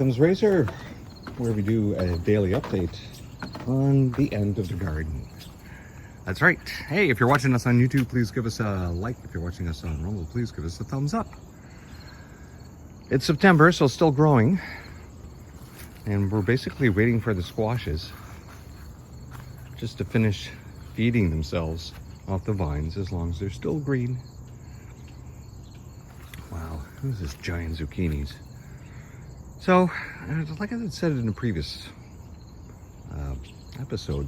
Occam's Razor, where we do a daily update on the end of the garden. That's right. Hey, if you're watching us on YouTube, please give us a like. If you're watching us on Rumble, please give us a thumbs up. It's September, so still growing. And we're basically waiting for the squashes just to finish feeding themselves off the vines as long as they're still green. Wow, who's this giant zucchinis? So, like I said in the previous episode,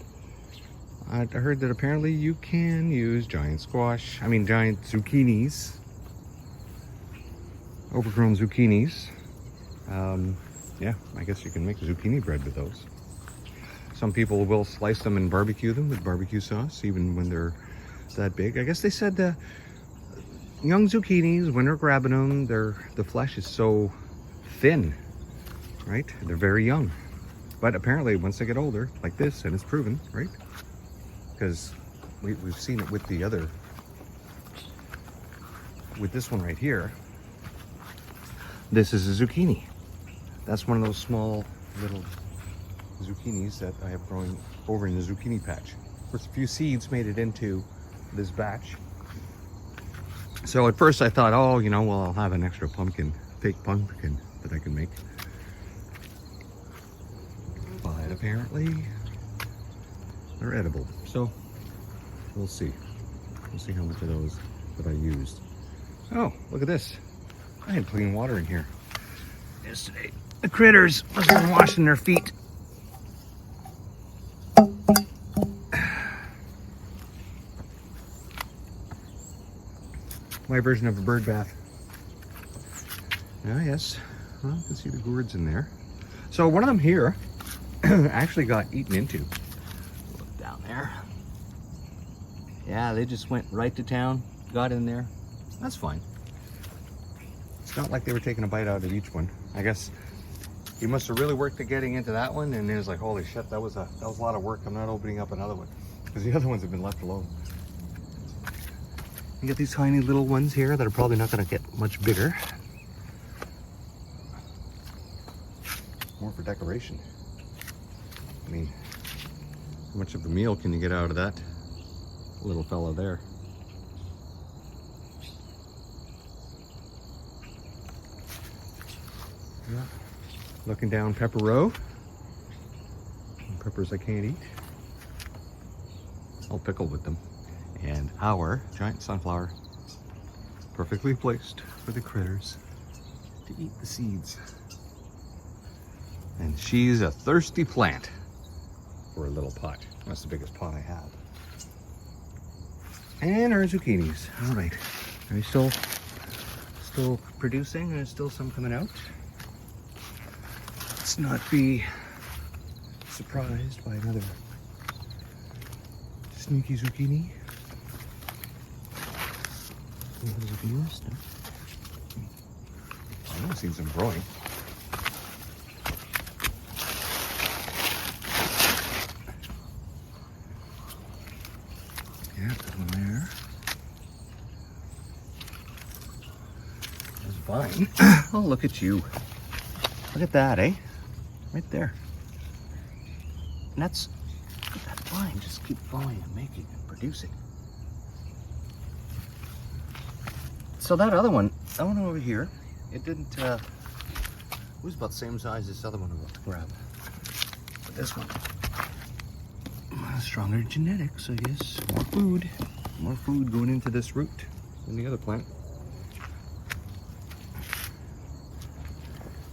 I heard that apparently you can use giant zucchinis, overgrown zucchinis. Yeah, I guess you can make zucchini bread with those. Some people will slice them and barbecue them with barbecue sauce, even when they're that big. I guess they said young zucchinis, when they're grabbing them, the flesh is so thin, right? They're very young. But apparently once they get older, like this, and it's proven, right? Because we've seen it with with this one right here. This is a zucchini. That's one of those small little zucchinis that I have growing over in the zucchini patch. Of course, a few seeds made it into this batch. So at first I thought, oh, well, I'll have an extra fake pumpkin that I can make. But apparently they're edible. So we'll see. We'll see how much of those that I used. Oh, look at this. I had clean water in here yesterday. The critters must have been washing their feet. My version of a bird bath. Ah, yes. Well, you can see the gourds in there. So one of them here actually got eaten into. Look down there. Yeah, they just went right to town, got in there. That's fine. It's not like they were taking a bite out of each one. I guess he must have really worked at getting into that one, and it was like, holy shit, that was a lot of work. I'm not opening up another one because the other ones have been left alone. You get these tiny little ones here that are probably not going to get much bigger. More for decoration. I mean, how much of a meal can you get out of that little fella there? Yeah. Looking down Pepper Row. Peppers I can't eat. I'll pickle with them. And our giant sunflower, perfectly placed for the critters to eat the seeds. And she's a thirsty plant for a little pot. That's the biggest pot I have. And our zucchinis. All right. Are you still producing? There's still some coming out. Let's not be surprised by another sneaky zucchini. I've seen some growing. Yeah, there's one there. There's a vine. Oh, look at you. Look at that, eh? Right there. And look at that vine. Just keep growing and making and producing. So that one over here, it didn't, it was about the same size as this other one I'm about to grab. But this one, stronger genetics, I guess. More food going into this root than the other plant.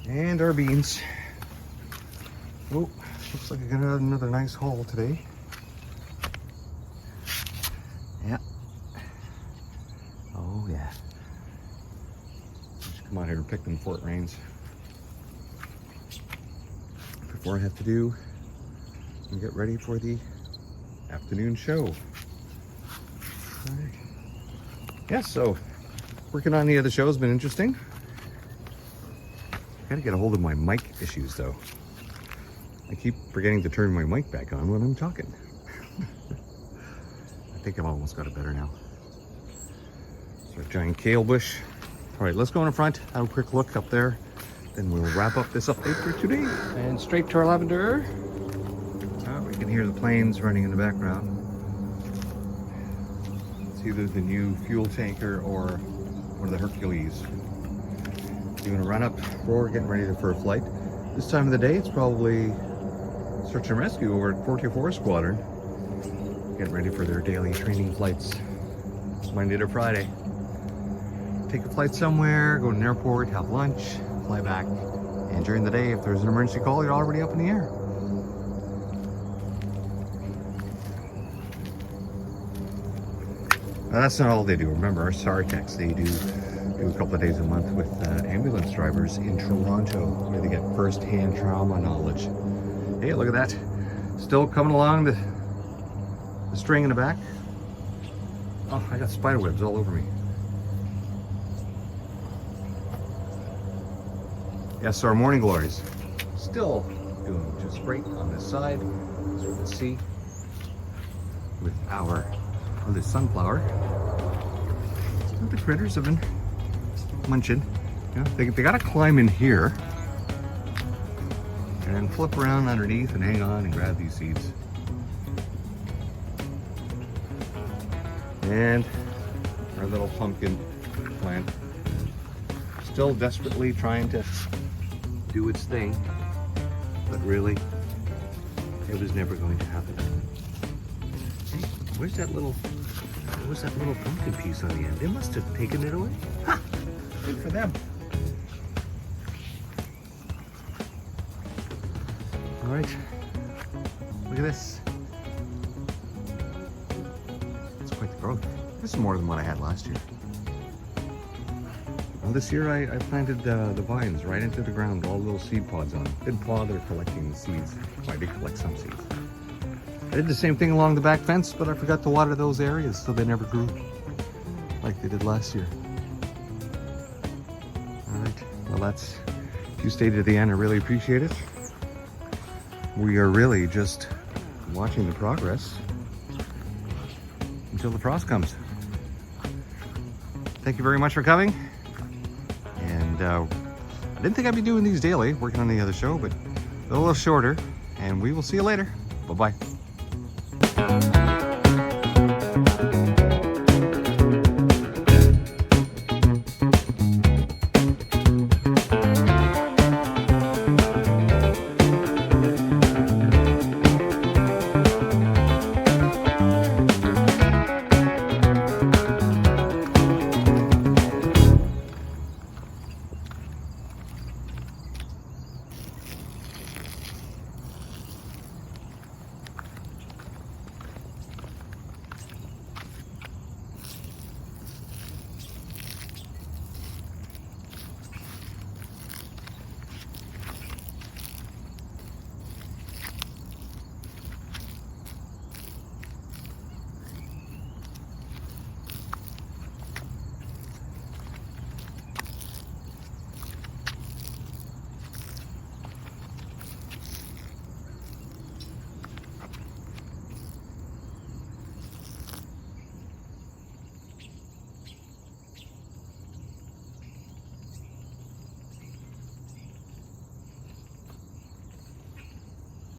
And our beans. Oh, looks like I got another nice haul today. Yeah. Oh yeah. Come out here and pick them before it rains. Before I have to do and get ready for the afternoon show. All right. Yeah, so working on the other show has been interesting. I gotta get a hold of my mic issues though. I keep forgetting to turn my mic back on when I'm talking. I think I've almost got it better now. So a giant kale bush. All right, let's go in the front, have a quick look up there then we'll wrap up this update for today. And straight to our lavender. We can hear the planes running in the background. It's either the new fuel tanker or one of the Hercules. Doing a run up for getting ready for a flight. This time of the day, it's probably search and rescue over at 44 Squadron. Getting ready for their daily training flights. Monday to Friday. Take a flight somewhere, go to an airport, have lunch, fly back. And during the day, if there's an emergency call, you're already up in the air. Now, that's not all they do. Remember, our SAR techs, they do a couple of days a month with ambulance drivers in Toronto, where they get first-hand trauma knowledge. Hey, look at that. Still coming along the string in the back. Oh, I got spider webs all over me. Yes, our morning glories. Still doing just great on this side, as you can see, with our other sunflower. The critters have been munching. You know, they gotta climb in here and flip around underneath and hang on and grab these seeds. And our little pumpkin plant still desperately trying to do its thing, but really it was never going to happen. Hey, where's that little pumpkin piece on the end? They must have taken it away. Ha! Good for them. All right, look at this. It's quite the growth. This is more than what I had last year. Well, this year I planted the vines right into the ground, all little seed pods on them. Didn't bother collecting the seeds. Well, I did collect some seeds. I did the same thing along the back fence, but I forgot to water those areas, so they never grew like they did last year. All right, well that's, if you stayed to the end, I really appreciate it. We are really just watching the progress until the frost comes. Thank you very much for coming. And I didn't think I'd be doing these daily, working on the other show, but a little shorter, and we will see you later. Bye-bye.